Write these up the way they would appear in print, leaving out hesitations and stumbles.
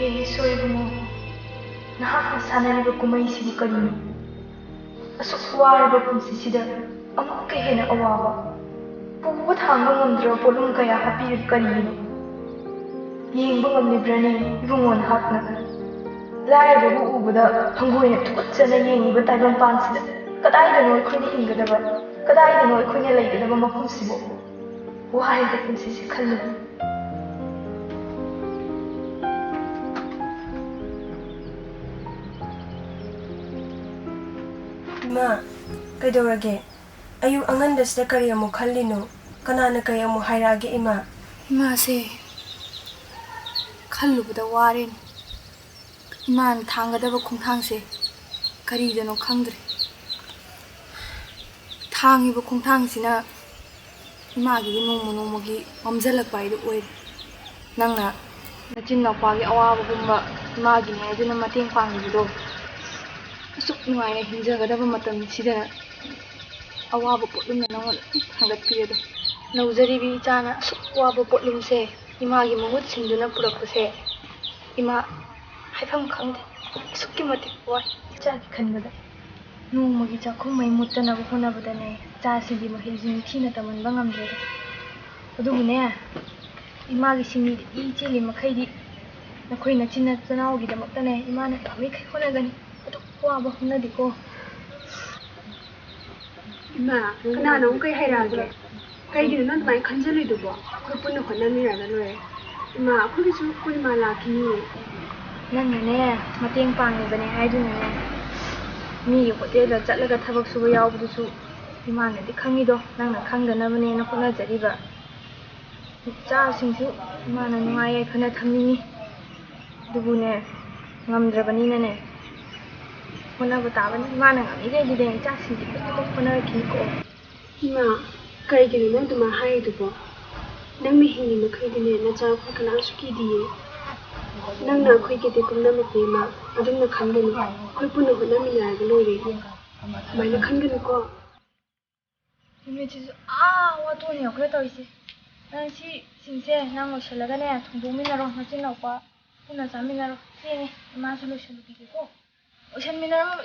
He soibumo. Nahakna sanariba kumaisibu karino. Asuk waraba punsisida amukka hena awaba. Puba thangba ngamdra polum kaya hapirib karino. Yengba ngamlibrane ibungon hakna. Lairababu ubada hangoina tukutsana yengiba taibam pansida. Kadaidano aikoina hingadaba. Kadaidano aikoina laigadaba mafumsibo. Warida punsisi khallu. Ma, kaidorage. Ayung angandas na kariya mo khalino. Kanana kaya mo hairage ima. Ima se khalubada warin. Iman thangadaba khungthangse karidano khangdre. Thangiba khungthangsina imagi nongmogi mamjalakpa idu oire. Nangna nachin napagi awabagumba imagi ne aduna mateng pangido. Asuk nuaina hinjagadaba matam sidana awaba potlumna nangol hangatpiredo. Naujaribi ichana asuk waba potlumse imagi mahut sinduna purakpase ima haifam khangde asukki matik wai ichagi khanbada nongmagi chakhum mai muttanaba honabadane chasigi mahijin thina tamanba ngamdre adugune imagi singni icheli makhaidi nakoi nachina chanawgi damaktane imana tami khai honagani waba honadiko ima kana nong kai hairage kai gi nan mai khanjali dubo ko punna honami raga loe ima ko gi su ko ma lakini nangane mateng pangbane haidunane mi hotel da chatlaga thabak suba yawbudusu imana di khangido nangna khangdanabane na khona jariba cha singsu imana nungai phana thamni dubune ngamdrabani nane Hona bataban mana ngami ge de cha si ko hona ki ko ima kai gi nan tuma hai dubo nang mi hingi makhai dine na cha ko kana su ki diye nang na khoi ge de kumna ma pema adum na khangani khoi punna honami na ga loire mai na khangani ko ime chi wa to ne ko to isi nang si singse nang lo shalaga ne thongdomi na ro na chin na kwa puna sami na ro se ma su lo shalu ki ko Ocean mineral.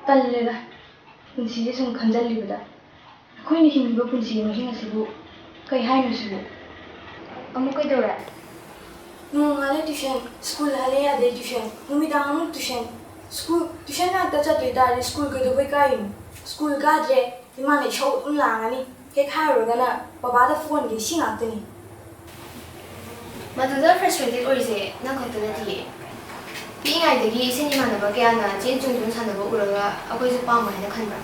Tallega punsi sum khanjalibada khoini himba punsi ma hinasibu kai hainasibu amu kai dora No, ngale tuition, school hale ya de tuition. Numidang tuition. School tuition na ta chatwe da school ke do kai school ga je imane show unlangani ke kharo gana baba da phone ge singakni Maduda frustrated orise na khotuna ti ꯄꯤꯛꯏꯉꯩꯗꯒꯤ ꯏꯃꯥꯟꯅꯕ ꯀꯌꯥꯅ ꯆꯦꯟ ꯆꯣꯡꯗꯨꯅ ꯁꯥꯟꯅꯕ ꯎꯔꯒ ꯑꯩꯈꯣꯏꯁꯨ ꯄꯥꯝꯕ ꯍꯥꯏꯅ ꯈꯟꯕ꯭ꯔꯥ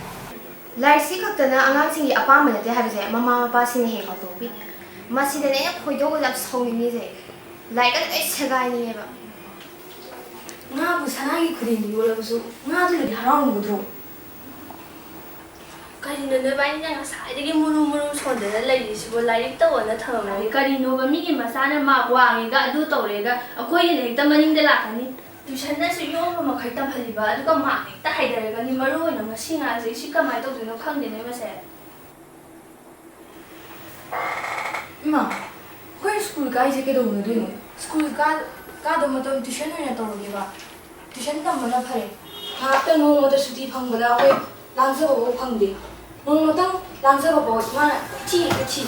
ꯂꯥꯏꯔꯤꯛꯁꯤ ꯈꯛꯇꯅ ꯑꯉꯥꯡꯁꯤꯡꯒꯤ ꯑꯄꯥꯝꯕ ꯅꯠꯇꯦ ꯍꯥꯏꯕꯁꯦ ꯃꯃꯥ ꯃꯄꯥꯁꯤꯡꯅ ꯍꯦꯛ ꯀꯥꯎꯊꯣꯛꯄꯤ ꯃꯁꯤꯗꯅꯦ ꯑꯩꯅ ꯈꯣꯏꯗꯧ ꯌꯥꯝ ꯁꯥꯎꯅꯤꯡꯉꯤꯁꯦ ꯂꯥꯏꯔꯤꯛꯀ ꯂꯣꯏ ꯁꯦꯒꯥꯏꯅꯤꯡꯉꯦꯕ ꯉꯥꯕꯨ ꯁꯅꯥꯒꯤ ꯈꯨꯗꯦꯡꯗ ꯌꯣꯜꯂꯕꯁꯨ ꯉꯥꯗꯨꯅꯗꯤ ꯍꯔꯥꯎꯔꯝꯒꯗ꯭ꯔꯣ ꯀꯔꯤꯅꯣ ꯅꯣꯏꯕꯥꯅꯤꯅ ꯉꯁꯥꯏꯗꯒꯤ ꯃꯨꯔꯨ ꯁꯣꯟꯗꯅ ꯂꯩꯔꯤꯁꯤꯕꯨ ꯂꯥꯏꯔꯤꯛ ꯇꯧꯑꯣꯅ ꯊꯝꯃꯝꯃꯅꯤ ꯀꯔꯤꯅꯣꯕ ꯃꯤꯒꯤ ꯃꯆꯥꯅ ꯃꯥꯛ ꯋꯥꯡꯉꯦꯒ ꯑꯗꯨ ꯇꯧꯔꯦꯒ ꯑꯩꯈꯣꯏꯒꯤꯅ ꯍꯦꯛꯇ ꯃꯅꯤꯡꯗ ꯂꯥꯛꯀꯅꯤ ꯇ꯭ꯌꯨꯁꯟꯅꯁꯨ ꯌꯣꯝꯕ ꯃꯈꯩ ꯇꯝꯍꯜꯂꯤꯕ ꯑꯗꯨꯒ ꯃꯥꯛ ꯍꯦꯛꯇ ꯍꯩꯊꯔꯒꯅꯤ ꯃꯔꯨꯑꯣꯏꯅ ꯉꯁꯤ ꯉꯥꯁꯦ ꯁꯤ ꯀꯃꯥꯏꯅ ꯇꯧꯗꯣꯏꯅꯣ ꯈꯪꯗꯦꯅꯦ ꯃꯁꯦ ꯏꯃꯥ ꯑꯩꯈꯣꯏ ꯁ꯭ꯀꯨꯜ ꯀꯥꯏꯁꯦ ꯀꯩꯗꯧꯅꯗꯣꯏꯅꯣ ꯁ꯭ꯀꯨꯜ ꯀꯥꯗꯕ ꯃꯇꯝ ꯇ꯭ꯌꯨꯁꯟ ꯑꯣꯏꯅ ꯇꯧꯔꯒꯦꯕ ꯇ꯭ꯌꯨꯁꯟ ꯇꯝꯕꯅ ꯐꯔꯦ ꯉꯥꯏꯍꯥꯛꯇ ꯅꯣꯡꯃꯗ ꯁꯨꯇꯤ ꯐꯪꯕꯗ ꯑꯩꯈꯣꯏ ꯂꯥꯡꯖꯕꯐꯥꯎ ꯐꯪꯗꯦ ꯅꯣꯡꯃꯇꯪ ꯂꯥꯡꯖꯕꯐꯥꯎ ꯏꯃꯥꯅ ꯊꯤ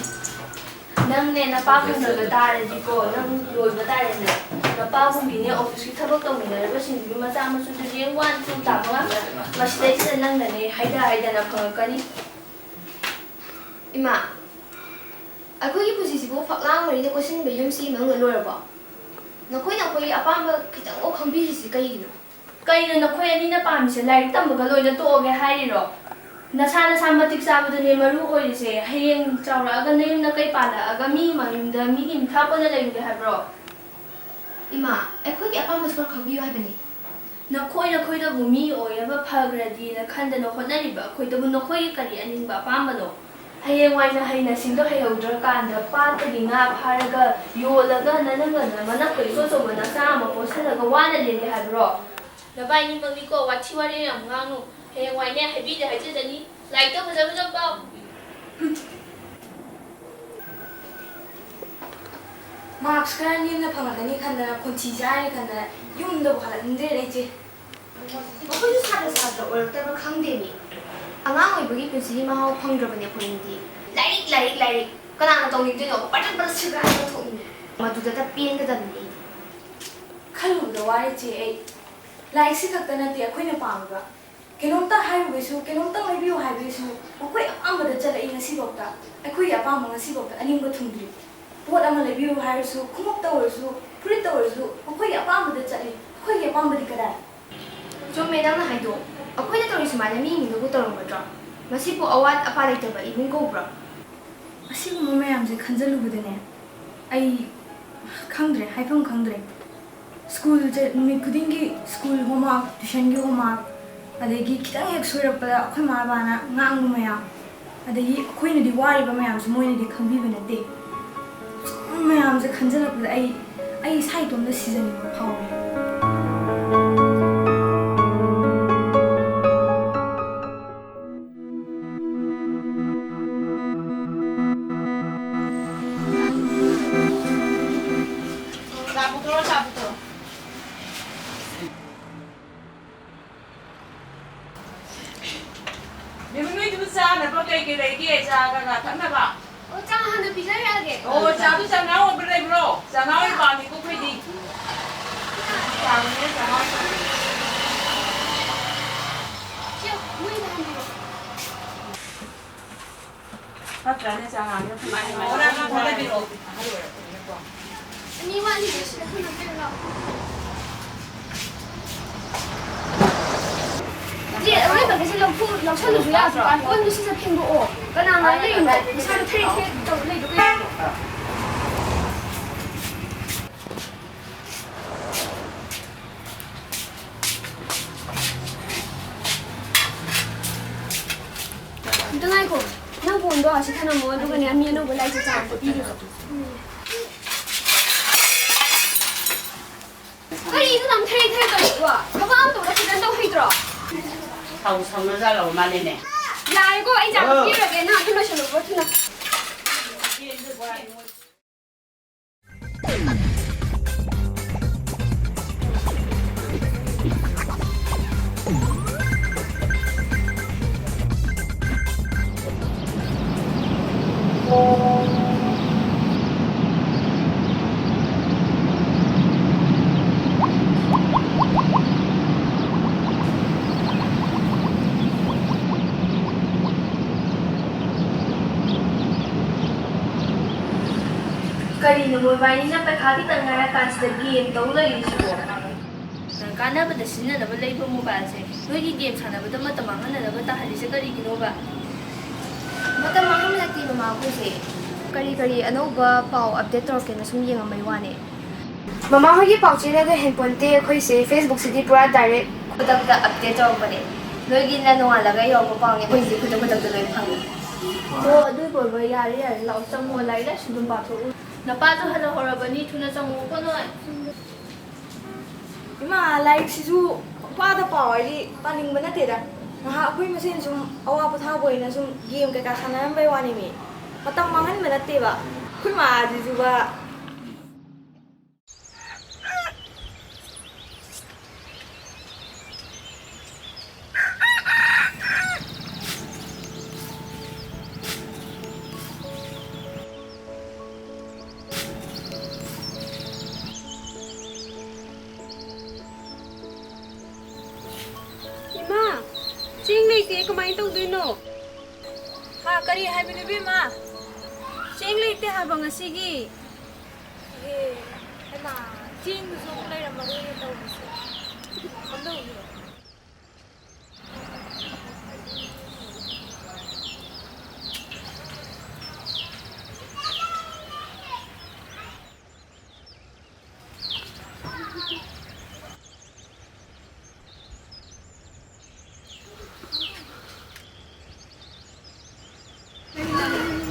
ꯅꯪꯅꯦ ꯅꯄꯥ ꯈꯪꯗ꯭ꯔꯒ ꯇꯥꯔꯗꯤꯀꯣ ꯅꯪ ꯂꯣꯏꯕ ꯇꯥꯔꯦꯅꯦ ꯅꯄꯥꯒꯨꯝꯕꯤꯅꯦ ꯑꯣꯐꯤꯁꯀꯤ ꯊꯕꯛ ꯇꯧꯃꯤꯟꯅꯔꯤꯕꯁꯤꯡꯗꯨꯒꯤ ꯃꯆꯥ ꯃꯁꯨꯗꯨꯗꯤ 1, 2 ꯇꯥꯕ ꯉꯥꯛꯇ ꯃꯁꯤꯗꯩꯁꯤꯗ ꯅꯪꯅꯅꯦ ꯍꯥꯏꯗꯅ ꯐꯪꯉꯛꯀꯅꯤ ꯏꯃꯥ ꯑꯩꯈꯣꯏꯒꯤ ꯄꯨꯟꯁꯤꯁꯤꯕꯨ ꯐꯛꯂꯥꯡ ꯃꯔꯤꯅ ꯀꯣꯏꯁꯤꯟꯕ ꯌꯨꯝꯁꯤ ꯃꯅꯨꯡꯗ ꯂꯣꯏꯔꯕꯣ ꯅꯈꯣꯏꯅ ꯑꯩꯈꯣꯏꯒꯤ ꯑꯄꯥꯝꯕ ꯈꯤꯇꯪ ꯈꯪꯕꯤꯔꯤꯁꯤ ꯀꯩꯒꯤꯅꯣ? ꯀꯩꯅꯣ ꯅꯈꯣꯏ ꯑꯅꯤꯅ ꯄꯥꯝꯃꯤꯁꯦ ꯂꯥꯏꯔꯤꯛ ꯇꯝꯕꯒ ꯂꯣꯏꯅ ꯇꯣꯛꯑꯒꯦ ꯍꯥꯏꯔꯤꯔꯣ? ꯅꯁꯥ ꯅꯁꯥ ꯃꯇꯤꯛ ꯆꯥꯕꯗꯨꯅꯦ ꯃꯔꯨ ꯑꯣꯏꯔꯤꯁꯦ. ꯍꯌꯦꯡ ꯆꯥꯎꯔꯛꯑꯒ ꯅꯌꯨꯝ ꯅꯀꯩ ꯄꯥꯜꯂꯛꯑꯒ ꯃꯤ ꯃꯌꯨꯝꯗ ꯃꯤꯒꯤ ꯃꯤꯈꯥ ꯄꯣꯟꯅ ꯂꯩꯔꯨꯒꯦ ꯍꯥꯏꯕ꯭ꯔꯣ? ꯏꯃꯥ, ꯑꯩꯈꯣꯏꯒꯤ ꯑꯄꯥꯝꯕꯁꯨ ꯈꯔ ꯈꯪꯕꯤꯌꯨ ꯍꯥꯏꯕꯅꯤ. ꯅꯈꯣꯏꯗꯕꯨ ꯃꯤ ꯑꯣꯏꯅꯕ ꯐꯈ꯭ꯔꯗꯤꯅ ꯈꯟꯗꯅ ꯍꯣꯠꯅꯔꯤꯕ ꯑꯩꯈꯣꯏꯗꯕꯨ ꯅꯈꯣꯏꯒꯤ ꯀꯔꯤ ꯑꯅꯤꯡꯕ ꯑꯄꯥꯝꯕꯅꯣ? ꯍꯌꯦꯡꯋꯥꯏꯅ ꯍꯩꯅ ꯁꯤꯡꯗꯣ ꯍꯩꯍꯧꯗ꯭ꯔꯀꯥꯟꯗ ꯄꯥꯠꯇꯒꯤ ꯉꯥ ꯐꯥꯔꯒ ꯌꯣꯜꯂꯒ ꯅꯅꯪꯒꯅ ꯃꯅꯛꯀ ꯏꯆꯣ ꯑꯆꯧꯕ ꯅꯆꯥ ꯑꯃ ꯄꯣꯠꯁꯜꯂꯒ ꯋꯥꯅ ꯂꯦꯟꯒꯦ ꯍꯥꯏꯕ꯭ꯔꯣ? ꯅꯕꯥꯏꯅꯤꯃꯛꯅꯤꯀꯣ ꯋꯥꯊꯤ ꯋꯥꯔꯦꯝ ꯌꯥꯝ ꯉꯥꯡꯅꯨ. ꯍꯌꯦꯡꯋꯥꯏꯅꯦ ꯍꯥꯏꯕꯤꯗꯦ ꯍꯥꯏꯖꯗꯅꯤ. ꯂꯥꯏꯔꯤꯛꯇꯣ ꯐꯖ ꯐꯖꯅ ꯄꯥꯎ. ꯃꯥꯔꯛꯁ ꯈꯔ ꯅꯦꯝꯅ ꯐꯪꯉꯛꯀꯅꯤ ꯈꯟꯗꯅ ꯈꯣꯟꯊꯤ ꯆꯥꯔꯅꯤ ꯈꯟꯗꯅ ꯌꯨꯝꯗꯕꯨ ꯍꯜꯂꯛꯅꯤꯡꯗ꯭ꯔꯦꯗ ꯏꯆꯦ. ꯃꯈꯣꯏꯁꯨ ꯁꯥꯇ꯭ꯔ ꯑꯣꯏꯔꯛꯇꯕ ꯈꯪꯗꯦꯃꯤ. ꯑꯉꯥꯡ ꯑꯣꯏꯕꯒꯤ ꯄꯨꯟꯁꯤꯒꯤ ꯃꯍꯥꯎ ꯐꯪꯗ꯭ꯔꯕꯅꯦ ꯑꯩꯈꯣꯏꯅꯗꯤ. ꯂꯥꯏꯔꯤꯛ ꯀꯅꯥꯅ ꯇꯧꯅꯤꯡꯗꯣꯏꯅꯣ? ꯄꯥꯇ꯭ꯔ ꯁꯤꯒꯥꯏꯔꯒ ꯊꯣꯛꯅꯤꯡꯉꯦ. ꯃꯗꯨꯗꯇ ꯄꯦꯟꯒꯗꯕꯅꯤ ꯑꯩꯗꯤ. ꯈꯜꯂꯨꯕꯗ ꯋꯥꯔꯦ ꯏꯆꯦ ꯑꯩ. ꯂꯥꯏꯔꯤꯛꯁꯤ ꯈꯛꯇ ꯅꯠꯇꯦ ꯑꯩꯈꯣꯏꯅ ꯄꯥꯝꯃꯤꯕ. ꯀꯩꯅꯣꯝꯇ ꯍꯥꯏꯔꯨꯕꯩꯁꯨ, ꯀꯩꯅꯣꯝꯇ ꯂꯩꯕꯤꯌꯨ ꯍꯥꯏꯕꯩꯁꯨ ꯃꯈꯣꯏ ꯑꯄꯥꯝꯕꯗ ꯆꯠꯂꯛꯏ ꯉꯁꯤꯐꯥꯎꯗ. ꯑꯩꯈꯣꯏꯒꯤ ꯑꯄꯥꯝꯕ ꯉꯁꯤꯐꯥꯎꯗ ꯑꯅꯤꯡꯕ ꯊꯨꯡꯗ꯭ꯔꯤ. ꯄꯣꯠ ꯑꯃ ꯂꯩꯕꯤꯌꯨ ꯍꯥꯏꯔꯁꯨ, ꯈꯣꯡꯎꯞꯇ ꯑꯣꯏꯔꯁꯨ, ꯐꯨꯔꯤꯠꯇ ꯑꯣꯏꯔꯁꯨ ꯃꯈꯣꯏꯒꯤ ꯑꯄꯥꯝꯕꯗ ꯆꯠꯂꯤ. ꯑꯩꯈꯣꯏꯒꯤ ꯑꯄꯥꯝꯕꯗꯤ ꯀꯗꯥꯏ? ꯆꯨꯝꯃꯦ ꯅꯪꯅ ꯍꯥꯏꯗꯣ. ꯑꯩꯈꯣꯏꯅ ꯇꯧꯔꯤ ꯁꯨꯃꯥꯏꯅ ꯃꯤ ꯃꯤꯡꯗꯕꯨ ꯇꯧꯔꯝꯒꯗ꯭ꯔꯣ? ꯃꯁꯤꯕꯨ ꯑꯋꯥꯠ ꯑꯄꯥ ꯂꯩꯇꯕ ꯏꯃꯨꯡ ꯀꯧꯕ꯭ꯔꯣ? ꯑꯁꯤꯒꯨꯝꯕ ꯃꯌꯥꯝꯁꯦ ꯈꯟꯖꯜꯂꯨꯕꯗꯅꯦ ꯑꯩ ꯈꯪꯗ꯭ꯔꯦ, ꯍꯥꯏꯐꯝ ꯈꯪꯗ꯭ꯔꯦ. ꯁ꯭ꯀꯨꯜꯁꯦ ꯅꯨꯃꯤꯠ ꯈꯨꯗꯤꯡꯒꯤ ꯁ꯭ꯀꯨꯜ ꯍꯣꯝꯋꯥꯔꯛ, ꯇ꯭ꯌꯨꯁꯟꯒꯤ ꯍꯣꯝꯋꯥꯔꯛ, ꯑꯗꯒꯤ ꯈꯤꯇꯪ ꯍꯦꯛ ꯁꯣꯏꯔꯛꯄꯗ ꯑꯩꯈꯣꯏ ꯃꯥ ꯕꯥꯅ ꯉꯥꯡꯕ ꯃꯌꯥꯝ, ꯑꯗꯒꯤ ꯑꯩꯈꯣꯏꯅꯗꯤ ꯋꯥꯔꯤꯕ ꯃꯌꯥꯝꯁꯨ ꯃꯣꯏꯅꯗꯤ ꯈꯪꯕꯤꯕ ꯅꯠꯇꯦ. ꯁꯨꯝ ꯃꯌꯥꯝꯁꯦ ꯈꯟꯖꯜꯂꯛꯄꯗ ꯑꯩ ꯏꯁꯥ ꯏꯇꯣꯝꯇ ꯁꯤꯖꯅꯤꯡꯕ ꯐꯥꯎꯋꯦ. ꯂꯧꯁꯜꯂꯁꯨ ꯌꯥꯗ꯭ꯔꯣ? ꯀꯣꯟꯗꯨ ꯁꯤꯁꯦ ꯐꯦꯡꯗꯣꯛꯑꯣ. ꯀꯅꯥꯅ ꯂꯩꯔꯤꯅꯣ? ꯏꯁꯥꯗ ꯊꯔꯦꯛ ꯇꯧꯔ ꯂꯩꯗꯣ ꯀꯩꯒꯤꯅꯣ? ꯑꯝꯇ ꯉꯥꯏꯈꯣ. ꯅꯪ ꯐꯣꯟꯗꯣ ꯑꯁꯤ ꯊꯅꯝꯃꯣ ꯑꯗꯨꯒꯅꯦ ꯃꯤ ꯑꯅꯧꯕ ꯂꯥꯏꯔꯤꯛ ꯆꯥ ꯑꯝꯇ ꯄꯤꯔꯨꯔꯣ. ꯀꯔꯤꯅꯣ ꯅꯪ ꯊꯔꯦꯛ ꯇꯧꯔꯤꯗꯣ? ꯊꯕꯛ ꯑꯃ ꯇꯧꯕꯗ ꯐꯖꯅ ꯇꯧꯍꯩꯇ꯭ꯔꯣ? ꯁꯧꯅꯖꯥꯠꯂꯣ ꯃꯥꯅꯤꯅꯦ. ꯌꯥꯔꯦꯀꯣ, ꯑꯩ ꯆꯥꯛ ꯄꯤꯔꯨꯔꯒꯦ. ꯅꯪ ꯑꯗꯨ ꯂꯣꯏꯁꯜꯂꯨꯀꯣ ꯊꯨꯅ. ꯀꯔꯤꯅꯣ ꯃꯣꯏꯕꯥꯏꯅꯤꯅ ꯄꯩꯈꯥ ꯈꯤꯇꯪ ꯉꯥꯏꯔꯀꯥꯟꯁꯤꯗ ꯒꯦꯝ ꯇꯧ ꯂꯩꯔꯤꯁꯤꯕꯣ? ꯀꯥꯟꯅꯕꯗ ꯁꯤꯖꯤꯟꯅꯅꯕ ꯂꯩꯕ ꯃꯣꯕꯥꯏꯜꯁꯦ ꯅꯣꯏꯒꯤ ꯒꯦꯝ ꯁꯥꯟꯅꯕꯗ ꯃꯇꯝ ꯃꯥꯡꯍꯟꯅꯅꯕ ꯇꯥꯍꯜꯂꯤꯁꯦ ꯀꯔꯤꯒꯤꯅꯣꯕ? ꯃꯇꯝ ꯃꯥꯡꯍꯟꯕ ꯅꯠꯇꯦ ꯃꯃꯥ, ꯑꯩꯈꯣꯏꯁꯦ ꯀꯔꯤ ꯑꯅꯧꯕ ꯄꯥꯎ ꯑꯞꯗꯦꯠ ꯇꯧꯔꯛꯀꯦꯅ ꯁꯨꯝ ꯌꯦꯡꯉꯝꯕꯩ ꯋꯥꯅꯦ. ꯃꯃꯥ ꯍꯣꯏꯒꯤ ꯄꯥꯎ ꯆꯦꯗꯒ ꯍꯦꯟꯄꯣꯟꯇꯦ. ꯑꯩꯈꯣꯏꯁꯦ ꯐꯦꯁꯕꯨꯛꯁꯤꯗꯤ ꯄꯨꯔꯥ ꯗꯥꯏꯔꯦꯛ ꯈꯨꯗꯛꯇ ꯑꯞꯗꯦꯠ ꯇꯧꯔꯛꯄꯅꯦ. ꯅꯣꯏꯒꯤꯅ ꯅꯣꯡꯉꯥꯜꯂꯒ ꯌꯧꯔꯛꯄ ꯄꯥꯎꯅꯦ. ꯑꯩꯈꯣꯏꯁꯦ ꯈꯨꯗꯛꯇ ꯂꯣꯏ ꯐꯪꯉꯦ. ꯑꯣ, ꯑꯗꯨꯏ ꯑꯣꯏꯕ ꯌꯥꯔꯦ ꯂꯥꯛꯑꯣ ꯆꯪꯉꯣ. ꯂꯥꯏꯔꯤꯛ ꯂꯥꯏꯁꯨ ꯑꯗꯨꯝ ꯄꯥꯊꯣꯛꯎ. ꯅꯄꯥꯁꯨ ꯍꯜꯂꯛꯍꯧꯔꯕꯅꯤ. ꯊꯨꯅ ꯆꯪꯉꯣꯀꯣ ꯅꯣꯏ. ꯏꯃꯥ, ꯂꯥꯏꯔꯤꯛꯁꯤꯁꯨ ꯄꯥꯗ ꯄꯥꯎ ꯍꯥꯏꯗꯤ ꯄꯥꯅꯤꯡꯕ ꯅꯠꯇꯦꯗ. ꯉꯥꯏꯍꯥꯛ ꯑꯩꯈꯣꯏ ꯃꯁꯦꯟ ꯁꯨꯝ ꯑꯋꯥ ꯄꯣꯊꯥꯕ ꯑꯣꯏꯅ ꯁꯨꯝ ꯒꯦꯝ ꯀꯩꯀꯥ ꯁꯥꯟꯅꯔꯝꯕꯩ ꯋꯥꯅꯤꯃꯤ. ꯃꯇꯝ ꯃꯥꯡꯍꯟꯕ ꯅꯠꯇꯦꯕ. ꯑꯩꯈꯣꯏ ꯃꯥꯁꯤꯁꯨꯕ. Ima, ching leite kamain tawdino? Ha, kari haibino bima? Ching leite habang asigi. Eh, Emma, ꯆꯦꯡꯗꯨꯁꯨ ꯑꯃꯨꯛ ꯂꯩꯔꯝꯃꯔꯣꯏꯅ ꯇꯧꯕꯁꯦ ꯀꯝꯗꯧꯅꯤ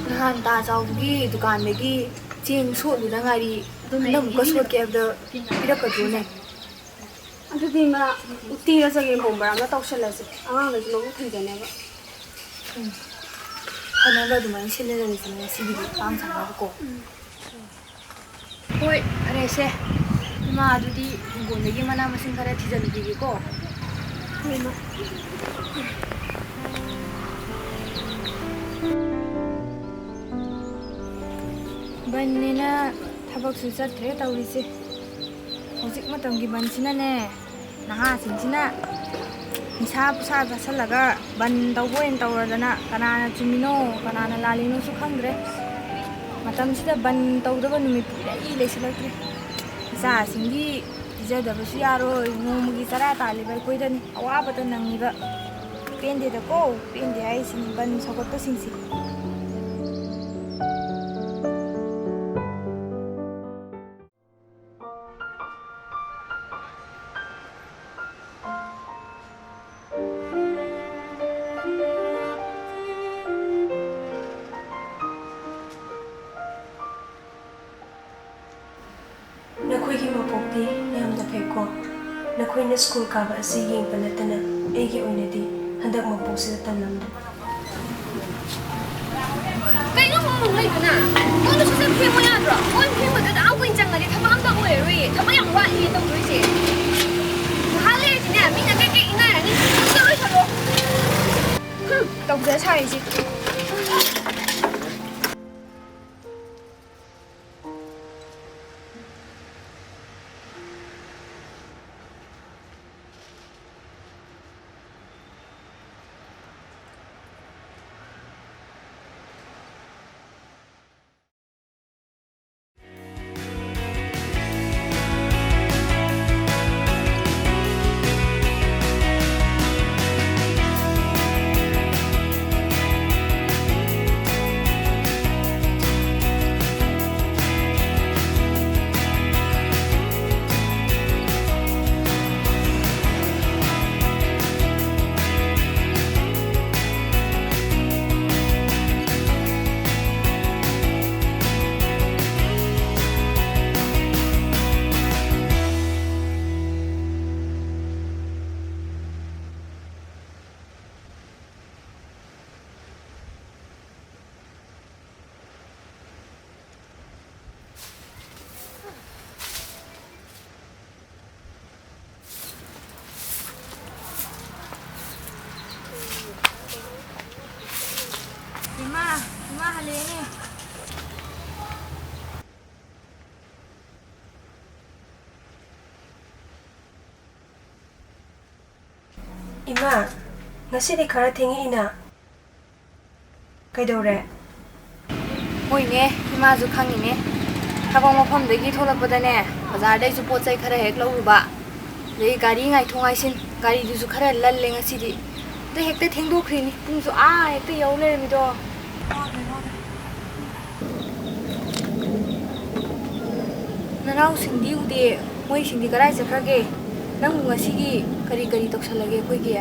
nhan ta chawgi dukandagi cheng sotluda ngari namka sotke abda pirakadrone ꯑꯗꯨꯗꯤ ꯃꯥ ꯎꯇꯤꯔ ꯆꯒꯦꯝ ꯄꯣꯝꯕꯔ ꯑꯃ ꯇꯧꯁꯜꯂꯁꯤ ꯑꯉꯥꯡꯈꯩꯁꯨ ꯃꯕꯨꯛ ꯊꯟꯖꯅꯦꯕ ꯐꯅꯕ ꯑꯗꯨꯃꯥꯏꯅ ꯁꯤꯜꯂꯔꯁꯤꯅꯦ ꯉꯁꯤꯒꯤꯗꯤ ꯄꯥꯝ ꯁꯥꯟꯅꯕꯀꯣ ꯍꯣꯏ ꯐꯔꯦꯁꯦ ꯏꯃꯥ ꯑꯗꯨꯗꯤ ꯍꯤꯡꯒꯣꯜꯗꯒꯤ ꯃꯅꯥ ꯃꯁꯤꯡ ꯈꯔ ꯊꯤꯖꯤꯜꯂꯨꯈꯤꯒꯦꯀꯣ ꯍꯣꯏ ꯃꯥ ꯕꯟꯅꯤꯅ ꯊꯕꯛꯁꯨ ꯆꯠꯇ꯭ꯔꯦ ꯇꯧꯔꯤꯁꯦ ꯍꯧꯖꯤꯛ ꯃꯇꯝꯒꯤ ꯕꯟꯁꯤꯅꯅꯦ ꯅꯍꯥꯁꯤꯡꯁꯤꯅ ꯅꯤꯁꯥ ꯄꯨꯁꯥ ꯆꯥꯁꯜꯂꯒ ꯕꯟ ꯇꯧꯕ ꯑꯣꯏꯅ ꯇꯧꯔꯗꯅ ꯀꯅꯥꯅ ꯆꯨꯝꯃꯤꯅꯣ ꯀꯅꯥꯅ ꯂꯥꯜꯂꯤꯅꯣꯁꯨ ꯈꯪꯗ꯭ꯔꯦ ꯃꯇꯝꯁꯤꯗ ꯕꯟ ꯇꯧꯗꯕ ꯅꯨꯃꯤꯠ ꯄꯨꯡꯂꯩ ꯂꯩꯁꯤꯜꯂꯛꯇ꯭ꯔꯦ ꯏꯆꯥꯁꯤꯡꯒꯤ ꯄꯤꯖꯗꯕꯁꯨ ꯌꯥꯔꯣꯏ ꯅꯣꯡꯃꯒꯤ ꯆꯔꯥ ꯇꯥꯜꯂꯤꯕ ꯑꯩꯈꯣꯏꯗꯅꯤ ꯑꯋꯥꯕꯇ ꯅꯪꯉꯤꯕ ꯄꯦꯟꯗꯦꯗꯀꯣ ꯄꯦꯟꯗꯦ ꯍꯥꯏꯁꯤꯅꯤ ꯕꯟ ꯁꯧꯒꯠꯄꯁꯤꯡꯁꯦ ꯅꯈꯣꯏꯒꯤ ꯃꯄꯣꯛꯇꯤ ꯌꯥꯝꯅ ꯐꯩꯀꯣ ꯅꯈꯣꯏꯅ ꯁ꯭ꯀꯨꯜ ꯀꯥꯕ ꯑꯁꯤ ꯌꯦꯡꯕ ꯅꯠꯇꯅ ꯑꯩꯒꯤ ꯑꯣꯏꯅꯗꯤ ꯍꯟꯗꯛ ꯃꯄꯣꯛꯁꯤꯗ ꯇꯝꯂꯝꯗꯦ ꯀꯩꯅꯣ ꯃꯃꯨꯡ ꯂꯩꯗꯨꯅ ꯀꯣꯟꯗꯨꯁꯨ ꯆꯠ ꯐꯦꯡꯉꯣ ꯌꯥꯗ꯭ꯔꯣ ꯀꯣꯟ ꯐꯦꯡꯕꯗꯨꯗ ꯀꯨꯏꯅ ꯆꯪꯉꯗꯤ ꯊꯕꯛ ꯑꯝꯇ ꯑꯣꯏꯔꯔꯣꯏꯌꯦ ꯊꯕꯛ ꯌꯥꯝ ꯋꯥꯠꯂꯤꯌꯦ ꯇꯧꯗꯣꯏꯁꯦ ꯉꯍꯥꯛ ꯂꯩꯔꯗꯤꯅꯦ ꯃꯤꯅ ꯀꯩꯀꯩ ꯏꯟꯅꯔꯅꯤ ꯅꯪꯁꯨ ꯂꯣꯏꯁꯜꯂꯣ ꯇꯧꯖ ꯁꯥꯔꯤꯁꯤ 이마 할래니 이마, ngасidi khara thengina. Kaidore? ꯍꯣꯏꯅꯦ ꯏꯃꯥꯁꯨ ꯈꯪꯉꯤꯅꯦ ꯊꯕꯛ ꯃꯐꯝꯗꯒꯤ ꯊꯣꯛꯂꯛꯄꯗꯅꯦ ꯕꯖꯥꯔꯗꯩꯁꯨ ꯄꯣꯠ ꯆꯩ ꯈꯔ ꯍꯦꯛ ꯂꯧꯔꯨꯕ ꯑꯗꯩ ꯒꯥꯔꯤ ꯉꯥꯏꯊꯣꯛ ꯉꯥꯏꯁꯤꯟ ꯒꯥꯔꯤꯗꯨꯁꯨ ꯈꯔ ꯂꯜꯂꯦ ꯉꯁꯤꯗꯤ ꯑꯗ ꯍꯦꯛꯇ ꯊꯦꯡꯗꯣꯛꯈ꯭ꯔꯤꯅꯤ ꯄꯨꯡꯁꯨ ꯍꯦꯛꯇ ꯌꯧ ꯂꯩꯔꯝꯃꯤꯗꯣ ꯅꯅꯥꯎꯁꯤꯡꯗꯤ ꯎꯗꯦ ꯃꯣꯏꯁꯤꯡꯗꯤ ꯀꯗꯥꯏ ꯆꯠꯈ꯭ꯔꯒꯦ ꯅꯪꯕꯨ ꯉꯁꯤꯒꯤ ꯀꯔꯤ ꯀꯔꯤ ꯇꯧꯁꯜꯂꯒꯦ ꯑꯩꯈꯣꯏꯒꯤ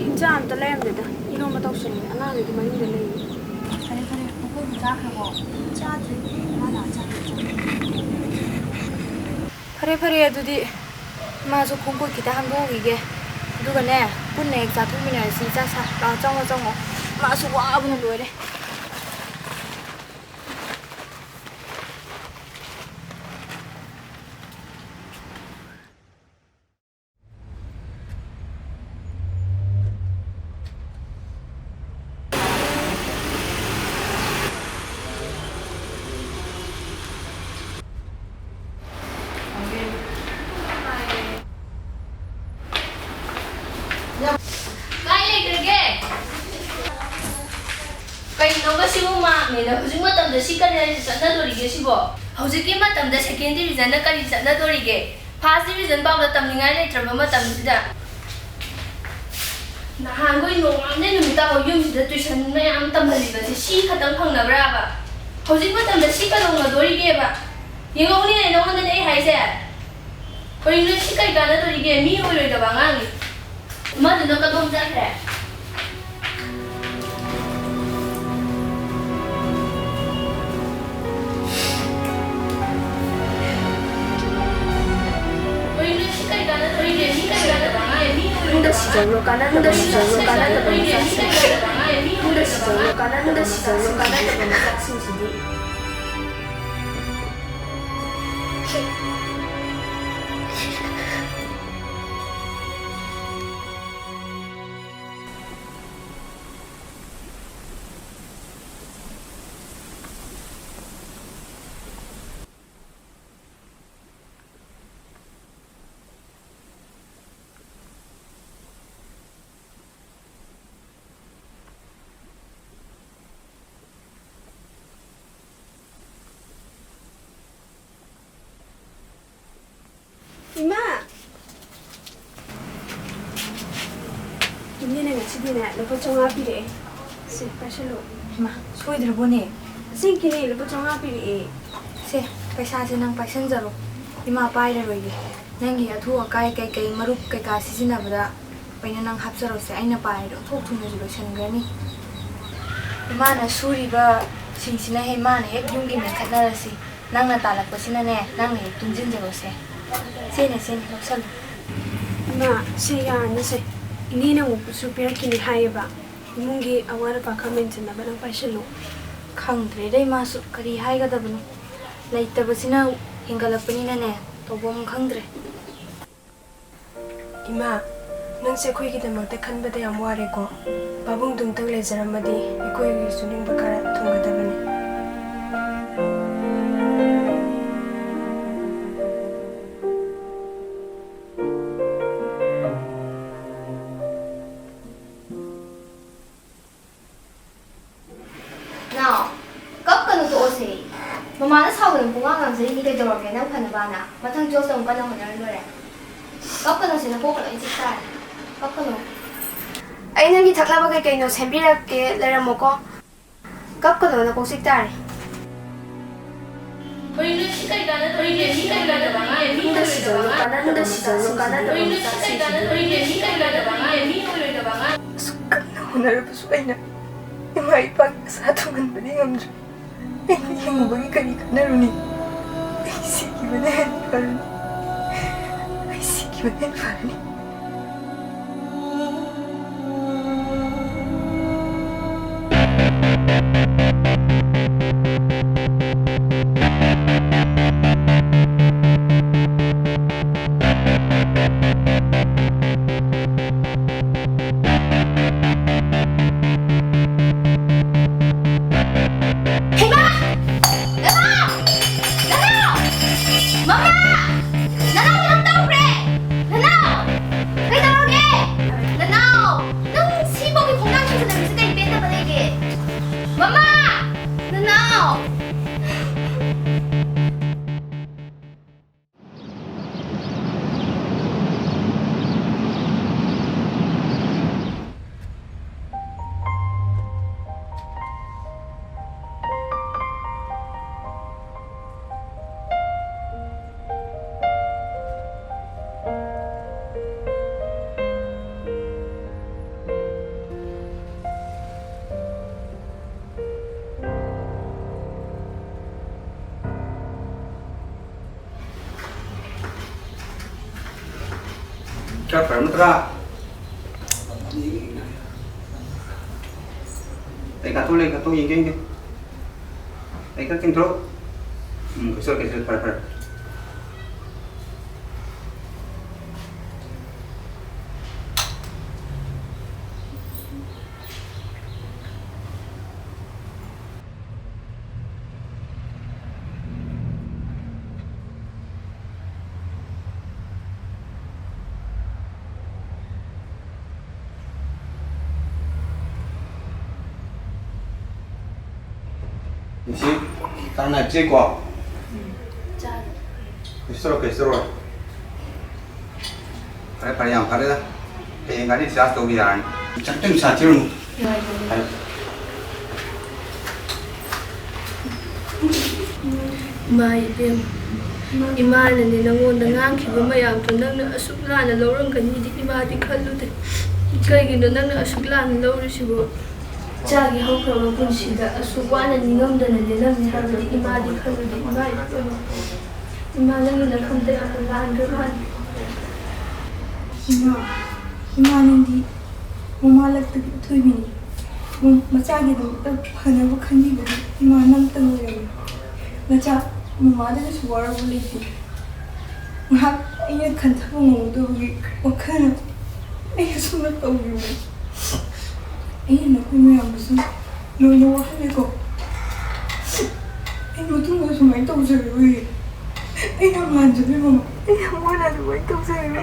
ꯍꯤꯟꯖꯥꯡ ꯑꯝꯇ ꯂꯩꯔꯝꯗꯦꯗ ꯏꯔꯣꯝꯕ ꯇꯧꯁꯜꯂꯦ ꯑꯉꯥꯡꯈꯩꯗꯤ ꯃꯅꯨꯡꯗ ꯂꯩꯌꯦ ꯐꯔꯦ ꯐꯔꯦ ꯃꯈꯣꯏꯕꯨ ꯆꯥꯈ꯭ꯔꯕꯣ ꯆꯥꯗ꯭ꯔꯤ ꯐꯔꯦ ꯐꯔꯦ ꯑꯗꯨꯗꯤ ꯏꯃꯥꯁꯨ ꯈꯣꯡꯈꯨꯠ ꯈꯤꯇ ꯍꯥꯝꯗꯣꯛꯎꯈꯤꯒꯦ ꯑꯗꯨꯒꯅꯦ ꯄꯨꯟꯅ ꯍꯦꯛ ꯆꯥꯊꯣꯛꯃꯤꯟꯅꯔꯁꯤ ꯆꯪꯉꯣ ꯆꯪꯉꯣ ꯃꯥꯁꯨ ꯋꯥꯕꯅ ꯂꯣꯏꯔꯦ ꯀꯩꯅꯣꯒ ꯁꯤꯕꯨ ꯃꯥꯛꯅꯦꯅ ꯍꯧꯖꯤꯛ ꯃꯇꯝꯗ ꯁꯤ ꯀꯔꯤ ꯆꯠꯅꯗꯣꯔꯤꯒꯦ ꯁꯤꯕꯣ ꯍꯧꯖꯤꯛꯀꯤ ꯃꯇꯝꯗ ꯁꯦꯀꯦꯟ ꯗꯤꯕꯤꯖꯟꯅ ꯀꯔꯤ ꯆꯠꯅꯗꯣꯔꯤꯒꯦ? ꯐꯥꯔꯁ ꯗꯤꯕꯤꯖꯟ ꯐꯥꯎꯗ ꯇꯝꯅꯤꯡꯉꯥꯏ ꯂꯩꯇ꯭ꯔꯕ ꯃꯇꯝꯁꯤꯗ ꯅꯍꯥꯟꯈꯣꯏ ꯅꯣꯡꯉꯥꯟꯗꯩ ꯅꯨꯃꯤꯠꯇꯥꯐꯥꯎ ꯌꯨꯝꯁꯤꯗ ꯇꯨꯏꯁꯟ ꯃꯌꯥꯝ ꯇꯝꯍꯜꯂꯤꯕꯁꯦ ꯁꯤ ꯈꯛꯇꯪ ꯐꯪꯅꯕ꯭ꯔꯥꯕ? ꯍꯧꯖꯤꯛ ꯃꯇꯝꯗ ꯁꯤ ꯀꯩꯗꯧꯅꯗꯣꯔꯤꯒꯦꯕ? ꯌꯦꯡꯉꯧꯅꯦ ꯅꯉꯣꯟꯗꯅꯦ ꯑꯩ ꯍꯥꯏꯁꯦ. ꯀꯔꯤꯅꯣ ꯁꯤ ꯀꯩ ꯀꯥꯟꯅꯗꯣꯔꯤꯒꯦ? ꯃꯤ ꯑꯣꯏꯔꯣꯏꯗꯕ ꯑꯉꯥꯡꯅꯤ. ꯑꯃꯗꯨꯅ ꯀꯗꯣꯝ ꯆꯠꯈ꯭ꯔꯦ? Ima! Ini na ngasidinya, lupa chonga pire. Si, pasalo. ꯏꯃꯥ ꯁꯣꯏꯗ꯭ꯔꯕꯣꯅꯦ? Sing kini lupa chonga pire. ꯁꯦ ꯄꯩꯁꯥꯁꯦ ꯅꯪ ꯄꯥꯏꯁꯟꯖꯔꯣ. ꯏꯃꯥ ꯄꯥꯏꯔꯔꯣꯏꯒꯦ. ꯅꯪꯒꯤ ꯑꯊꯨ ꯑꯀꯥꯏ ꯀꯩꯀꯩ ꯃꯔꯨꯞ ꯀꯩꯀꯥ ꯁꯤꯖꯤꯟꯅꯕꯗ ꯑꯣꯏꯅ ꯅꯪ ꯍꯥꯞꯆꯔꯣꯁꯦ. ꯑꯩꯅ ꯄꯥꯏꯔꯗꯤ ꯑꯣꯟꯊꯣꯛ ꯊꯨꯅꯁꯨ ꯂꯣꯏꯁꯟꯒ꯭ꯔꯅꯤ. ꯏꯃꯥꯅ ꯁꯨꯔꯤꯕ ꯁꯤꯡꯁꯤꯅ ꯍꯦꯛ ꯃꯥꯅ ꯍꯦꯛ ꯌꯨꯝꯒꯤ ꯃꯦꯟꯈꯠꯅꯔꯁꯤ. ꯅꯪꯅ ꯇꯥꯜꯂꯛꯄꯁꯤꯅꯅꯦ ꯅꯪꯅ ꯍꯦꯛ ꯇꯨꯡꯁꯤꯟꯖꯔꯣꯁꯦ. ꯁꯦꯅꯦ ꯂꯧꯁꯜꯂꯨ. Ima, se yarna se. Ini na ngupusu pira kini hayaba. Imungi awara pakamentin na banang pasalo. ꯈꯪꯗ꯭ꯔꯦꯗ ꯏꯃꯥꯁꯨ ꯀꯔꯤ ꯍꯥꯏꯒꯗꯕꯅꯣ. ꯂꯩꯇꯕꯁꯤꯅ ꯍꯦꯟꯒꯠꯂꯛꯄꯅꯤꯅꯅꯦ ꯇꯧꯐꯝ ꯈꯪꯗ꯭ꯔꯦ. Ima, ꯅꯪꯁꯦ ꯑꯩꯈꯣꯏꯒꯤꯗꯃꯛꯇ ꯈꯟꯕꯗ ꯌꯥꯝ ꯋꯥꯔꯦꯀꯣ. ꯄꯥꯕꯨꯡꯗꯨꯝꯇꯪ ꯂꯩꯖꯔꯝꯃꯗꯤ ꯑꯩꯈꯣꯏꯒꯤꯁꯨ ꯅꯤꯡꯕ ꯈꯔ ꯊꯨꯡꯒꯗꯕꯅꯤ. Now, kap ka na to ose. Mama na sawa ng pungangang sa hindi kayo dorog ng panabana. Matang Diyos ang panahon na rin. Kap ka na sinapo ka na insiktan. Kap ka no. Ay nang gitakla ba kay kayo sembira ke laram mo ko. Kap ka no na kung siktari. Pwede si kay gana to hindi kay gana ba nga mi na si jolo kana na si jolo kana na pwede si kay gana to hindi kay gana ba nga mi ulo na ba nga. Sukat na hunarapos ay na. Ipag-asatungan ba ni Ngamdra? Ay hindi mo bang ikanika na rin eh? Ay sige ba na yan, Farni? Ay sige ba na yan, Farni? Chắc phải mất ra. Đấy cả tôi nhìn kinh đi. Đấy các kinh thốt. Cái sơ phải. Chị, tao này chơi quả. Kestoro. Pare yang pare dah. Ngani sias to biar. Cantik sacium. Mai bem. Imana ni nangonda ngangkhiba mayamto nangna asuk lana lawrangkani di imadi khallude. Kaigino nangna asuk lana lawrisibo. Chagi haukraba punsida asuk wana ningamdana lenamni habadi imadi khallude imai bem. Imana nangna khamda yamna langrabani. Ima nandi mama lagtagi thoibini. Machagi do phanaba khanibani ima namtang oirani. Nacha mama da suwar buliti. Ngak ina khantaba ngomdogi wakhana ai sumna tawbiu. Ai nakoi mayamsu loina wahale ko. Ai mutunga sumai tawjari. Ai namanjabi mama. Ai amona sumai tawjari.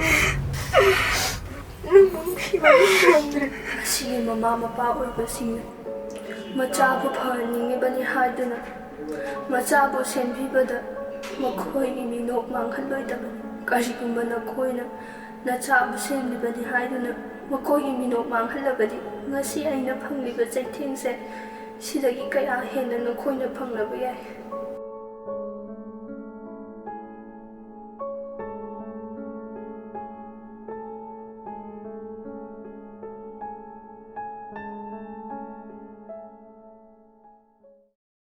Asigi mama mapa oibasingna machabu phaningebani haiduna machabu senbibada makhoigi minok manghalloidabani karigumba nakhoina nachabu senbibani haiduna makhoigi minok manghallabadi ngasi aina phangliba chaithengse sidagi kaya henna nakhoina phanglaba yai